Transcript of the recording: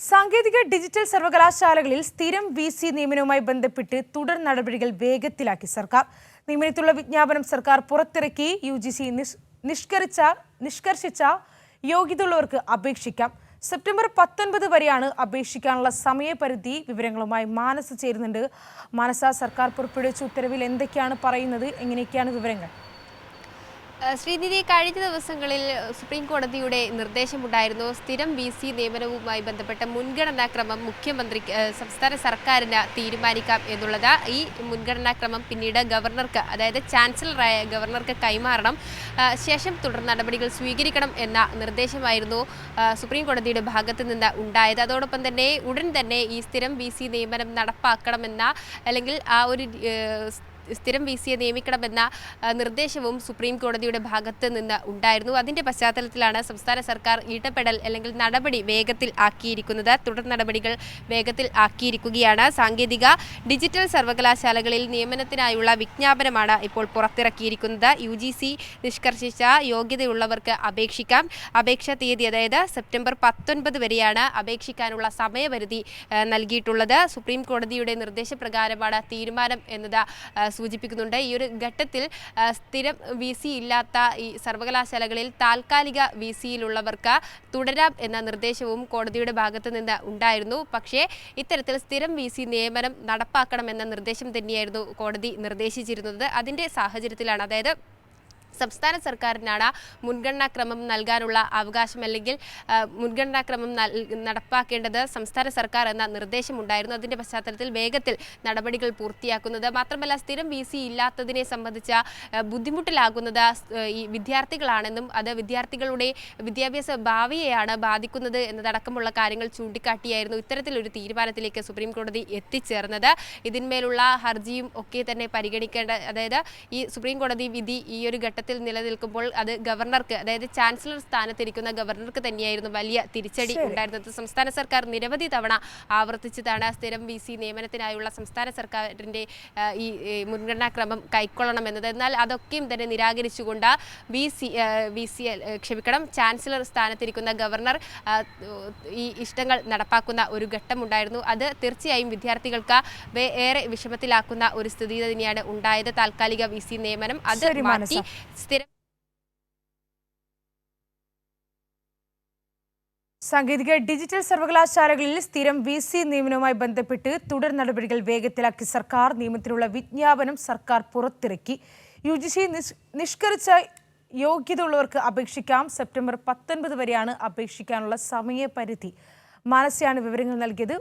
സാങ്കേതിക ഡിജിറ്റൽ സർവകലാശാലകളിൽ സ്ഥിരം വിസി നിയമനവുമായി ബന്ധപ്പെട്ട് തുടർ നടപടികൾ വേഗത്തിലാക്കി സർക്കാർ. നിയമനത്തിലുള്ള വിജ്ഞാപനം സർക്കാർ പുറത്തിറക്കി. യുജിസി നിഷ്കർഷിച്ച യോഗ്യതയുള്ളവർക്ക് അപേക്ഷിക്കാം. സെപ്റ്റംബർ 19 വരെയാണ് അപേക്ഷിക്കാനുള്ള സമയപരിധി. വിവരങ്ങളുമായി മാനസ ചേരുന്നുണ്ട്. മാനസ, സർക്കാർ പുറപ്പെടുവിച്ച ഉത്തരവിൽ എന്തൊക്കെയാണ് പറയുന്നത്, എങ്ങനെയൊക്കെയാണ് വിവരങ്ങൾ? ശ്രീനിധി, കഴിഞ്ഞ ദിവസങ്ങളിൽ സുപ്രീം കോടതിയുടെ നിർദ്ദേശമുണ്ടായിരുന്നു. സ്ഥിരം വിസി നിയമനവുമായി ബന്ധപ്പെട്ട മുൻഗണനാക്രമം സംസ്ഥാന സർക്കാരിന് തീരുമാനിക്കാം എന്നുള്ളത്. ഈ മുൻഗണനാക്രമം പിന്നീട് ഗവർണർക്ക്, അതായത് ചാൻസലറായ ഗവർണർക്ക് കൈമാറണം. ശേഷം തുടർ നടപടികൾ സ്വീകരിക്കണം എന്ന നിർദ്ദേശമായിരുന്നു സുപ്രീം കോടതിയുടെ ഭാഗത്ത് നിന്ന് ഉണ്ടായത്. അതോടൊപ്പം തന്നെ ഉടൻ തന്നെ ഈ സ്ഥിരം വിസി നിയമനം നടപ്പാക്കണമെന്ന, അല്ലെങ്കിൽ ആ ഒരു സ്ഥിരം വിസിയെ നിയമിക്കണമെന്ന നിർദ്ദേശവും സുപ്രീം കോടതിയുടെ ഭാഗത്ത് നിന്ന് ഉണ്ടായിരുന്നു. അതിൻ്റെ പശ്ചാത്തലത്തിലാണ് സംസ്ഥാന സർക്കാർ ഇടപെടൽ അല്ലെങ്കിൽ നടപടി വേഗത്തിൽ ആക്കിയിരിക്കുന്നത്. തുടർ നടപടികൾ വേഗത്തിൽ ആക്കിയിരിക്കുകയാണ്. സാങ്കേതിക ഡിജിറ്റൽ സർവകലാശാലകളിൽ നിയമനത്തിനായുള്ള വിജ്ഞാപനമാണ് ഇപ്പോൾ പുറത്തിറക്കിയിരിക്കുന്നത്. യുജിസി നിഷ്കർഷിച്ച യോഗ്യതയുള്ളവർക്ക് അപേക്ഷിക്കാം. അപേക്ഷാ തീയതി, അതായത് സെപ്റ്റംബർ 19 വരെയാണ് അപേക്ഷിക്കാനുള്ള സമയപരിധി നൽകിയിട്ടുള്ളത്. സുപ്രീം കോടതിയുടെ നിർദ്ദേശപ്രകാരമാണ് തീരുമാനം എന്നത് സൂചിപ്പിക്കുന്നുണ്ട്. ഈ ഒരു ഘട്ടത്തിൽ സ്ഥിരം വിസി ഇല്ലാത്ത ഈ സർവകലാശാലകളിൽ താൽക്കാലിക വിസിയിലുള്ളവർക്ക് തുടരാം എന്ന നിർദ്ദേശവും കോടതിയുടെ ഭാഗത്ത് നിന്ന് ഉണ്ടായിരുന്നു. പക്ഷേ ഇത്തരത്തിൽ സ്ഥിരം വിസി നിയമനം നടപ്പാക്കണമെന്ന നിർദ്ദേശം തന്നെയായിരുന്നു കോടതി നിർദ്ദേശിച്ചിരുന്നത്. അതിൻ്റെ സാഹചര്യത്തിലാണ്, അതായത് സംസ്ഥാന സർക്കാരിനാണ് മുൻഗണനാക്രമം നൽകാനുള്ള അവകാശം, അല്ലെങ്കിൽ മുൻഗണനാക്രമം നടപ്പാക്കേണ്ടത് സംസ്ഥാന സർക്കാർ എന്ന നിർദ്ദേശമുണ്ടായിരുന്നു. അതിൻ്റെ പശ്ചാത്തലത്തിൽ വേഗത്തിൽ നടപടികൾ പൂർത്തിയാക്കുന്നത്. മാത്രമല്ല, സ്ഥിരം വിസി ഇല്ലാത്തതിനെ സംബന്ധിച്ച ബുദ്ധിമുട്ടിലാകുന്നത് ഈ വിദ്യാർത്ഥികളാണെന്നും അത് വിദ്യാർത്ഥികളുടെ വിദ്യാഭ്യാസ ഭാവിയെയാണ് ബാധിക്കുന്നത് എന്നതടക്കമുള്ള കാര്യങ്ങൾ ചൂണ്ടിക്കാട്ടിയായിരുന്നു ഇത്തരത്തിലൊരു തീരുമാനത്തിലേക്ക് സുപ്രീം കോടതി എത്തിച്ചേർന്നത്. ഇതിന്മേലുള്ള ഹർജിയും ഒക്കെ തന്നെ പരിഗണിക്കേണ്ട, അതായത് ഈ സുപ്രീം കോടതി വിധി ഈ ഒരു ഘട്ടത്തിൽ നിലനിൽക്കുമ്പോൾ അത് ഗവർണർക്ക്, അതായത് ചാൻസലർ സ്ഥാനത്തിരിക്കുന്ന ഗവർണർക്ക് തന്നെയായിരുന്നു വലിയ തിരിച്ചടി ഉണ്ടായിരുന്നത്. സംസ്ഥാന സർക്കാർ നിരവധി തവണ ആവർത്തിച്ചതാണ് സ്ഥിരം വിസി നിയമനത്തിനായുള്ള സംസ്ഥാന സർക്കാരിൻ്റെ ഈ മുൻഗണനാക്രമം കൈക്കൊള്ളണമെന്നത്. എന്നാൽ അതൊക്കെയും തന്നെ നിരാകരിച്ചുകൊണ്ട് ചാൻസലർ സ്ഥാനത്തിരിക്കുന്ന ഗവർണർ ഈ ഇഷ്ടങ്ങൾ നടപ്പാക്കുന്ന ഒരു ഘട്ടമുണ്ടായിരുന്നു. അത് തീർച്ചയായും വിദ്യാർത്ഥികൾക്ക് ഏറെ വിഷമത്തിലാക്കുന്ന ഒരു സ്ഥിതി തന്നെയാണ് ഉണ്ടായത്. താൽക്കാലിക വിസി നിയമനം അത് മാറ്റി സ്ഥിരം. സാങ്കേതിക ഡിജിറ്റൽ സർവകലാശാലകളിൽ സ്ഥിരം വിസി നിയമനവുമായി ബന്ധപ്പെട്ട് തുടർ നടപടികൾ വേഗത്തിലാക്കി സർക്കാർ. നിയമത്തിലുള്ള വിജ്ഞാപനം സർക്കാർ പുറത്തിറക്കി. യുജിസി നിഷ്കർഷിച്ച യോഗ്യതയുള്ളവർക്ക് അപേക്ഷിക്കാം. സെപ്റ്റംബർ 19 വരെയാണ് അപേക്ഷിക്കാനുള്ള സമയപരിധി. മാനസയാണ് വിവരങ്ങൾ നൽകിയത്.